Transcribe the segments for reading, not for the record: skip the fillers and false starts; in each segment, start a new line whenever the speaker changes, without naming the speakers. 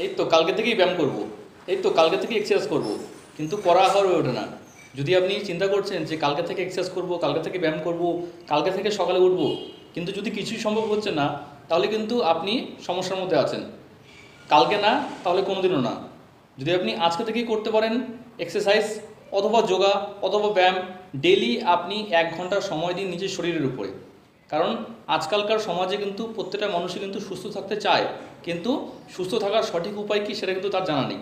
এই তো কালকে থেকেই ব্যায়াম করব, এই তো কালকে থেকে এক্সারসাইজ করব, কিন্তু করা হয়ে ওঠে না। যদি আপনি চিন্তা করছেন যে কালকে থেকে এক্সারসাইজ করব, কালকে থেকে ব্যায়াম করব, কালকে থেকে সকালে উঠব, কিন্তু যদি কিছুই সম্ভব হচ্ছে না, তাহলে কিন্তু আপনি সমস্যার মধ্যে আছেন। কালকে না, তাহলে কোনোদিনও না। যদি আপনি আজকে থেকেই করতে পারেন এক্সারসাইজ অথবা যোগা অথবা ব্যায়াম, ডেইলি আপনি 1 ঘন্টা সময় দিন নিজের শরীরের উপরে। কারণ আজকালকার সমাজে কিন্তু প্রত্যেকটা মানুষই কিন্তু সুস্থ থাকতে চায়, কিন্তু সুস্থ থাকার সঠিক উপায় কী সেটা কিন্তু তার জানা নেই।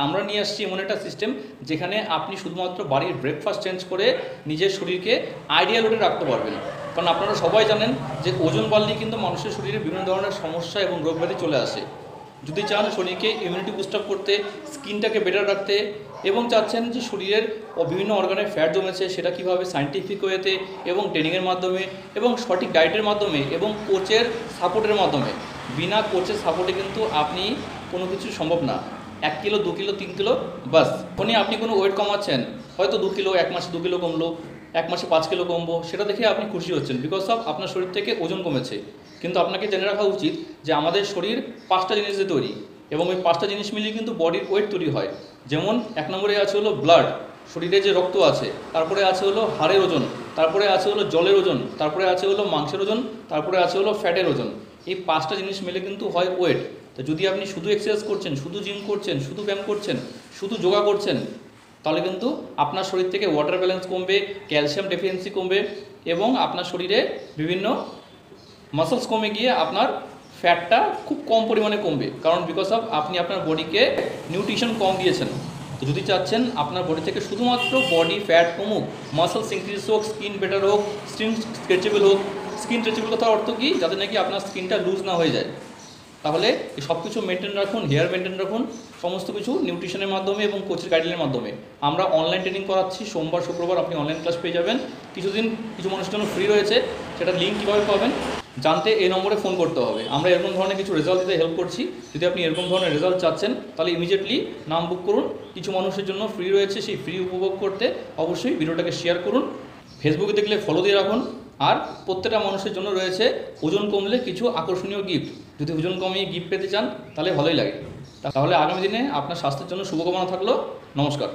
আমরা নিয়ে আসছি এমন একটা সিস্টেম যেখানে আপনি শুধুমাত্র বাড়ির ব্রেকফাস্ট চেঞ্জ করে নিজের শরীরকে আইডিয়াল ওয়েটে রাখতে পারবেন। কারণ আপনারা সবাই জানেন যে ওজন বাড়লেই কিন্তু মানুষের শরীরে বিভিন্ন ধরনের সমস্যা এবং রোগব্যাধি চলে আসে। যদি চান শরীরকে ইমিউনিটি বুস্ট আপ করতে, স্কিনটাকে বেটার রাখতে, এবং চাচ্ছেন যে শরীরের বিভিন্ন অর্গানে ফ্যাট জমেছে সেটা কীভাবে সায়েন্টিফিক ওয়েতে এবং ট্রেনিংয়ের মাধ্যমে এবং সঠিক ডায়েটের মাধ্যমে এবং কোচের সাপোর্টের মাধ্যমে, বিনা কোচের সাপোর্টে কিন্তু আপনি কোনো কিছু সম্ভব না। 1 কিলো 2 কিলো 3 কিলো বাস, উনি আপনি কোনো ওয়েট কমাচ্ছেন, হয়তো 2 কিলো, 1 মাসে 2 কিলো কমলো, 1 মাসে 5 কিলো কমবো, সেটা দেখে আপনি খুশি হচ্ছেন বিকজ অফ আপনার শরীর থেকে ওজন কমেছে। কিন্তু আপনাকে জেনে রাখা উচিত যে আমাদের শরীর 5টা জিনিস দিয়ে তৈরি, এবং ওই 5টা জিনিস মিলিয়ে কিন্তু বডির ওয়েট তৈরি হয়। যেমন 1 নম্বরে আছে হলো ব্লাড, শরীরে যে রক্ত আছে, তারপরে আছে হলো হাড়ের ওজন, তারপরে আছে হলো জলের ওজন, তারপরে আছে হলো মাংসের ওজন, তারপরে আছে হলো ফ্যাটের ওজন। এই 5টা জিনিস মিলে কিন্তু হয় ওয়েট। তো যদি আপনি শুধু এক্সারসাইজ করছেন, শুধু জিম করছেন, শুধু ব্যায়াম করছেন, শুধু যোগা করছেন, তাহলে কিন্তু আপনার শরীর থেকে ওয়াটার ব্যালেন্স কমবে, ক্যালসিয়াম ডেফিসিয়েন্সি কমবে, এবং আপনার শরীরে বিভিন্ন মাসলস কমে গিয়ে আপনার ফ্যাটটা খুব কম পরিমাণে কমবে। কারণ বিকজ অফ আপনি আপনার বডিকে নিউট্রিশন কম দিয়েছেন। তো যদি চাচ্ছেন আপনার বডি থেকে শুধুমাত্র বডি ফ্যাট কমুক, মাসলস ইনক্রিজ হোক, স্কিন বেটার হোক, স্কিন স্ট্রেচেবল হোক। স্কিন স্ট্রেচেবল কথার অর্থ কী? যাতে নাকি আপনার স্কিনটা লুজ না হয়ে যায়। তাহলে এই সব কিছু মেনটেন রাখুন, হেয়ার মেনটেন রাখুন, সমস্ত কিছু নিউট্রিশনের মাধ্যমে এবং কোচের গাইডলাইনের মাধ্যমে। আমরা অনলাইন ট্রেনিং করাচ্ছি, সোমবার শুক্রবার আপনি অনলাইন ক্লাস পেয়ে যাবেন। কিছুদিন কিছু মানুষের জন্য ফ্রি রয়েছে, সেটা লিঙ্ক কীভাবে পাবেন জানতে এই নম্বরে ফোন করতে হবে। আমরা এরকম ধরনের কিছু রেজাল্ট দিতে হেল্প করছি। যদি আপনি এরকম ধরনের রেজাল্ট চাচ্ছেন তাহলে ইমিডিয়েটলি নাম বুক করুন। কিছু মানুষের জন্য ফ্রি রয়েছে, সেই ফ্রি উপভোগ করতে অবশ্যই ভিডিওটাকে শেয়ার করুন, ফেসবুকে দেখলে ফলো দিয়ে রাখুন। আর প্রত্যেকটা মানুষের জন্য রয়েছে ওজন কমলে কিছু আকর্ষণীয় গিফট। যদি ওজন কমিয়ে গিফট পেতে চান তাহলে ভালোই লাগে। তাহলে আগামী দিনে আপনার স্বাস্থ্যের জন্য শুভকামনা থাকলো। নমস্কার।